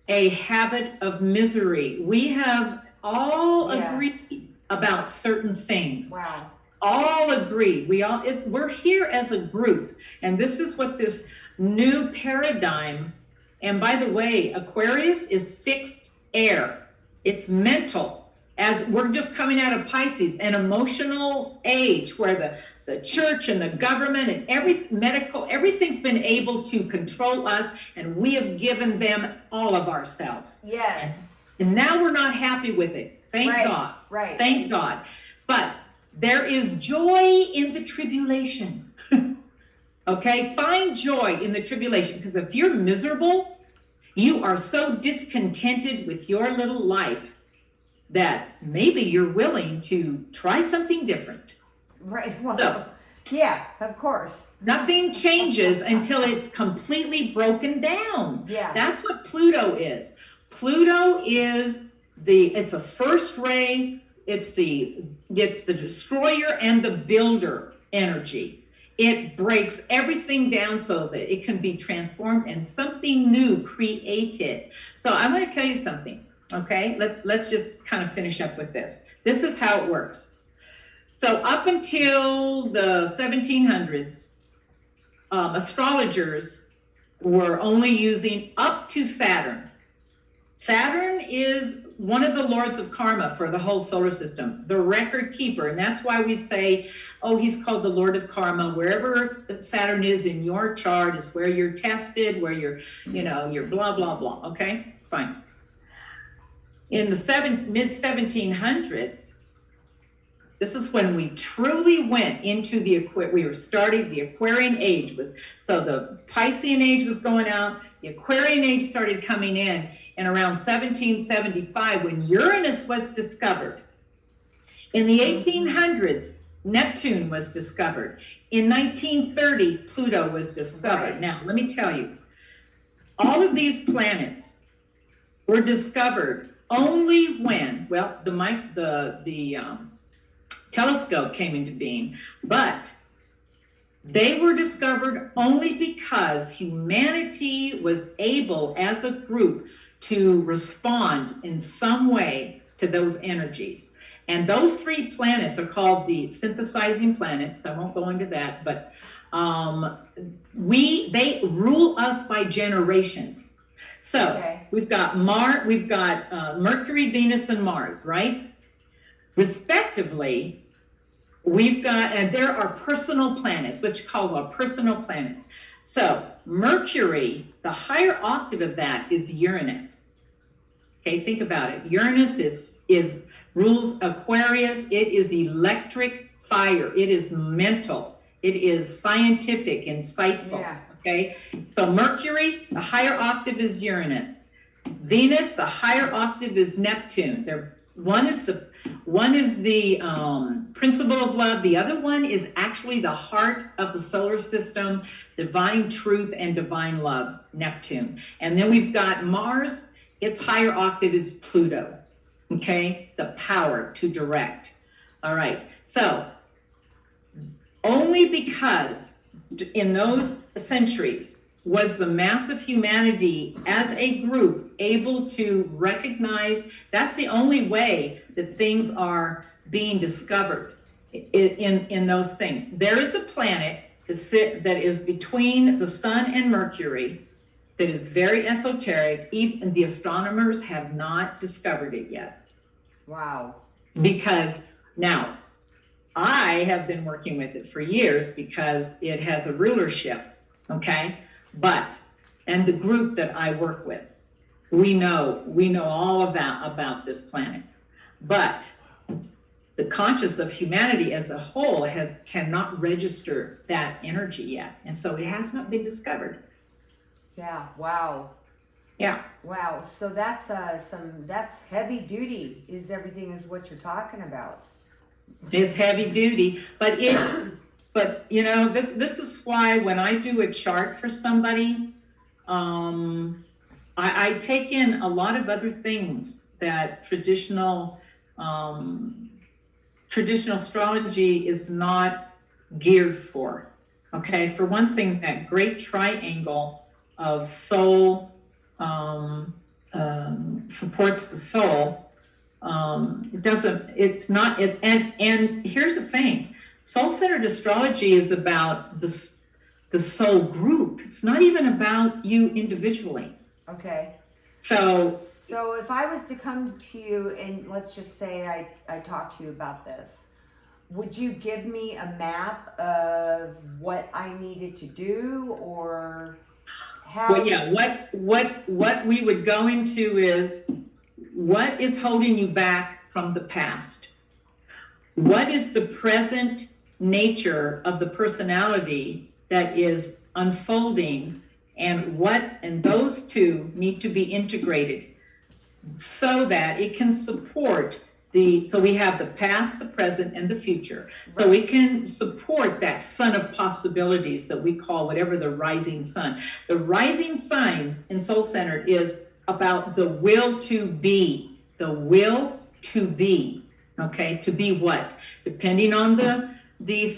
a habit of misery. We have all agreed about certain things. Wow. All agree. We're here as a group, and this is what this new paradigm. And by the way, Aquarius is fixed air. It's mental. As we're just coming out of Pisces, an emotional age where the church and the government and everything's been able to control us, and we have given them all of ourselves. Yes. And now we're not happy with it. Thank God. Right. Thank God. But there is joy in the tribulation. Okay? Find joy in the tribulation, because if you're miserable, you are so discontented with your little life that maybe you're willing to try something different. Right. Well, yeah, of course. Nothing changes until it's completely broken down. Yeah. That's what Pluto is. Pluto is it's a first ray, it's the destroyer and the builder energy. It breaks everything down so that it can be transformed and something new created. So I'm going to tell you something, okay? Let's just kind of finish up with this. This is how it works. So up until the 1700s, astrologers were only using up to Saturn. Saturn is one of the lords of karma for the whole solar system, the record keeper. And that's why we say, oh, he's called the Lord of Karma. Wherever Saturn is in your chart is where you're tested, where you're blah, blah, blah. Okay, fine. In the mid-1700s, this is when we truly went into we were starting, the Aquarian age so the Piscean age was going out, the Aquarian age started coming in around 1775 when Uranus was discovered. In the 1800s, Neptune was discovered. In 1930, Pluto was discovered. Right. Now, let me tell you, all of these planets were discovered only when, the telescope came into being, but they were discovered only because humanity was able, as a group, to respond in some way to those energies. And those three planets are called the synthesizing planets. I won't go into that, but they rule us by generations. So we've got Mercury, Venus, and Mars, right? Respectively, and there are personal planets, which we call our personal planets. So Mercury, the higher octave of that is Uranus. Okay, think about it. Uranus rules Aquarius. It is electric fire. It is mental. It is scientific, insightful. Yeah. Okay, so Mercury, the higher octave is Uranus. Venus, the higher octave is Neptune. One is the principle of love. The other one is actually the heart of the solar system, divine truth and divine love, Neptune. And then we've got Mars. Its higher octave is Pluto. Okay, the power to direct. All right. So only because in those centuries was the mass of humanity as a group able to recognize that's the only way that things are being discovered. in those things. There is a planet that is between the sun and Mercury that is very esoteric. Even the astronomers have not discovered it yet. Wow. Because now, I have been working with it for years because it has a rulership, okay? And the group that I work with, we know all about this planet. But the conscious of humanity as a whole cannot register that energy yet. And so it has not been discovered. Yeah, wow. Yeah. Wow. So that's that's heavy duty is what you're talking about. It's heavy duty, but this is why when I do a chart for somebody, I take in a lot of other things that traditional astrology is not geared for. Okay, for one thing, that great triangle of soul supports the soul. And here's the thing, soul-centered astrology is about the soul group. It's not even about you individually. Okay. So if I was to come to you and let's just say I talked to you about this, would you give me a map of what I needed to do, or how? Well, yeah, what we would go into is, what is holding you back from the past? What is the present nature of the personality that is unfolding, and those two need to be integrated so that it can support so we have the past, the present, and the future. Right. So we can support that sun of possibilities that we call whatever the rising sun. The rising sign in Soul Centered is about the will to be. The will to be. Okay, to be what? Depending on the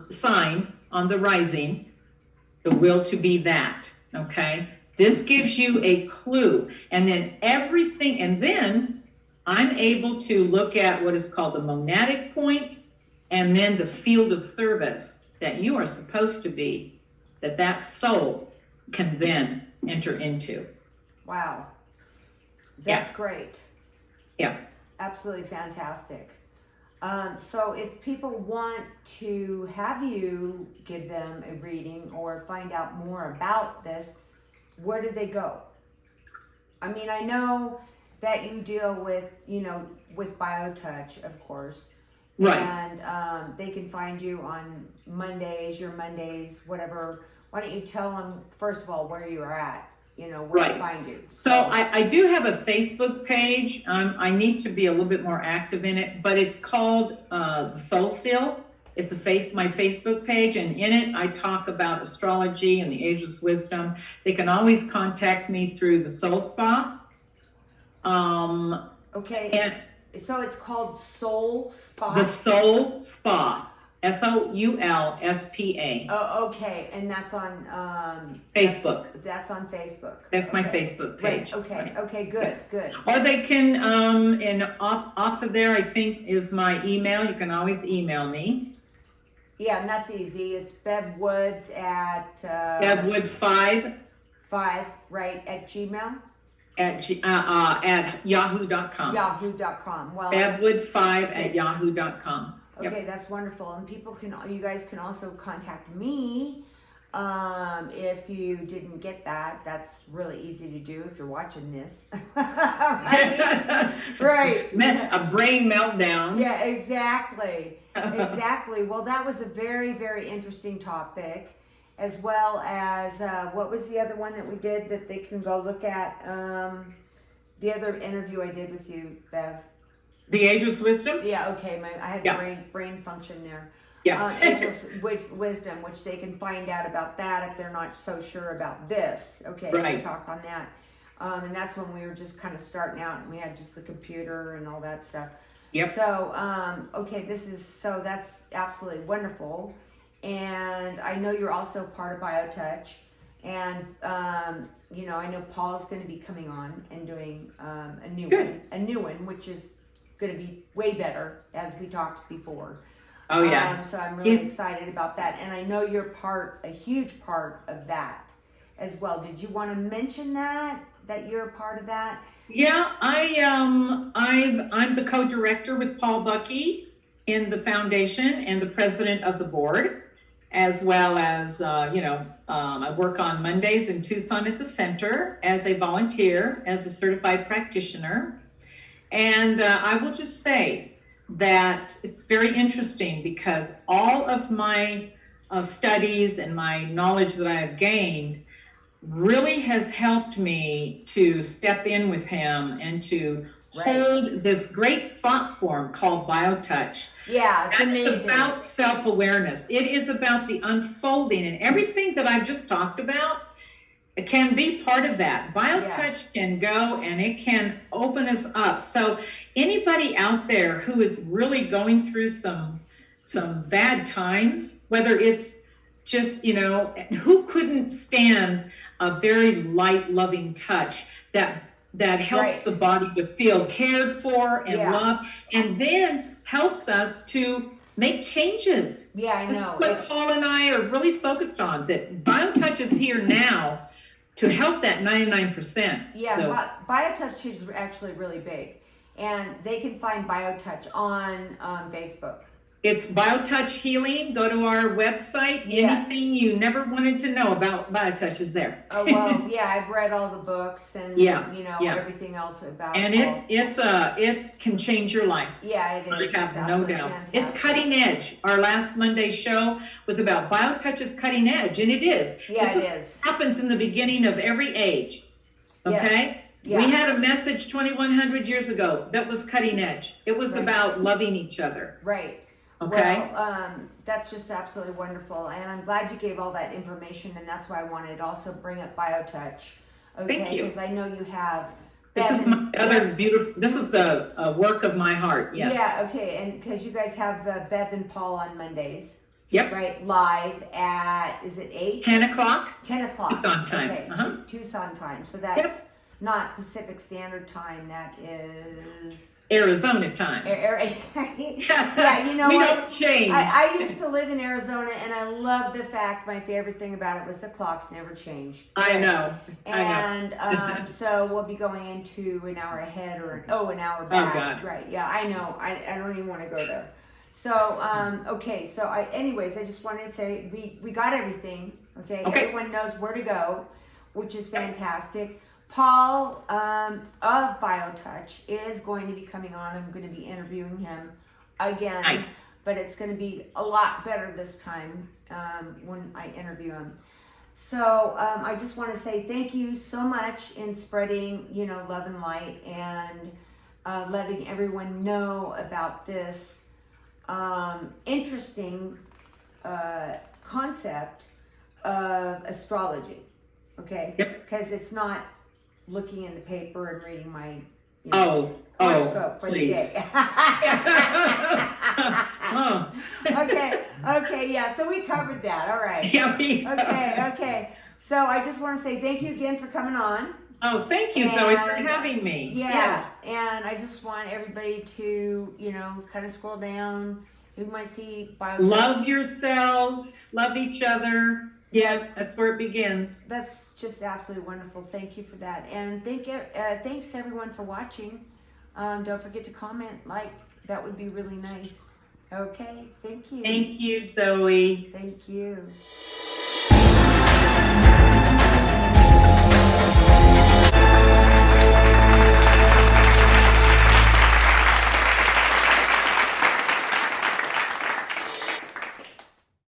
sign on the rising, the will to be that. Okay, this gives you a clue, and then I'm able to look at what is called the monadic point, and then the field of service that you are supposed to be, that soul can then enter into. Wow. That's great. Yeah. Absolutely fantastic. So if people want to have you give them a reading or find out more about this, where do they go? I mean, I know that you deal with, with BioTouch, of course. Right. And they can find you on Mondays, your Mondays, whatever. Why don't you tell them, first of all, where you are at, where to find you. So I do have a Facebook page. I need to be a little bit more active in it, but it's called The Soul Seal. It's my Facebook page, and in it I talk about astrology and the Ageless wisdom. They can always contact me through the Soul Spa. Okay. And so it's called Soul Spa. The Soul Spa. SOULSPA. Oh, okay. And that's on Facebook. That's on Facebook. That's my Facebook page. Right. Okay. Right. Okay. Good. Or they can and off of there, I think, is my email. You can always email me. Yeah, and that's easy. It's Bev Woods at Bev Wood 5 right at Gmail. At yahoo.com. Yahoo.com. Well, BevWood5 at yahoo.com. Okay, yep. That's wonderful. And you guys can also contact me if you didn't get that. That's really easy to do if you're watching this. Right? Right. A brain meltdown. Yeah, exactly. Exactly. Well, that was a very, very interesting topic. As well as, what was the other one that we did that they can go look at? The other interview I did with you, Bev. The Ageless Wisdom? Yeah, okay. I had brain function there. Yeah. Ageless Wisdom, which they can find out about that if they're not so sure about this. Okay, right. We'll talk on that. And that's when we were just kind of starting out and we had just the computer and all that stuff. Yep. So, okay, that's absolutely wonderful. And I know you're also part of BioTouch, and I know Paul's going to be coming on and doing a new one, which is going to be way better, as we talked before. Oh, yeah. So I'm really excited about that. And I know you're a huge part of that as well. Did you want to mention that you're a part of that? Yeah, I'm the co-director with Paul Bucky in the foundation and the president of the board, as well as I work on Mondays in Tucson at the center as a volunteer, as a certified practitioner. And I will just say that it's very interesting because all of my studies and my knowledge that I have gained really has helped me to step in with him and to hold this great thought form called BioTouch. Yeah, it's amazing. It's about self-awareness. It is about the unfolding, and everything that I've just talked about, it can be part of that. BioTouch can go and it can open us up. So anybody out there who is really going through some bad times, whether it's just, who couldn't stand a very light, loving touch that helps the body to feel cared for and loved, and then helps us to make changes. Yeah, I know. That's what Paul and I are really focused on, that BioTouch is here now to help that 99%. Yeah, so BioTouch is actually really big. And they can find BioTouch on Facebook. It's BioTouch Healing. Go to our website. Anything you never wanted to know about BioTouch is there. Oh, well, yeah, I've read all the books and everything else about it. And it can change your life. Yeah, it is. I have no doubt. Fantastic. It's cutting edge. Our last Monday show was about BioTouch's cutting edge, and it is. Yeah, This happens in the beginning of every age. Okay? Yes. Yeah. We had a message 2,100 years ago that was cutting edge. It was about loving each other. Right. Okay. Well, that's just absolutely wonderful, and I'm glad you gave all that information, and that's why I wanted to also bring up BioTouch. Okay, thank you. Because I know you have. This is my other beautiful. This is the work of my heart. Yes. Yeah. Okay, and because you guys have Bev and Paul on Mondays. Yep. Right, live at, is it 8? 10 o'clock. 10 o'clock. Tucson time. Okay, Tucson time. So that's not Pacific Standard Time. That is Arizona time. Yeah, you know we what? Don't change. I used to live in Arizona, and I love the fact, my favorite thing about it was the clocks never changed. I know. And so we'll be going into an hour ahead or an hour back. Oh, God. Right, yeah, I know. I don't even want to go there. So, okay, so anyways, I just wanted to say we got everything, okay? Everyone knows where to go, which is fantastic. Paul of BioTouch is going to be coming on. I'm going to be interviewing him again, but it's going to be a lot better this time when I interview him. So I just want to say thank you so much in spreading, love and light and letting everyone know about this interesting concept of astrology. Okay, because it's not looking in the paper and reading my horoscope for the day. Okay, yeah, so we covered that. All right. Yeah, okay. So I just want to say thank you again for coming on. Oh, thank you, Zoe, for having me. Yeah, yes. And I just want everybody to, kind of scroll down. You might see BioTouch. Love yourselves, love each other. Yeah, that's where it begins. That's just absolutely wonderful. Thank you for that. And thanks everyone for watching. Don't forget to comment, like. That would be really nice. Okay, thank you. Thank you, Zoe. Thank you.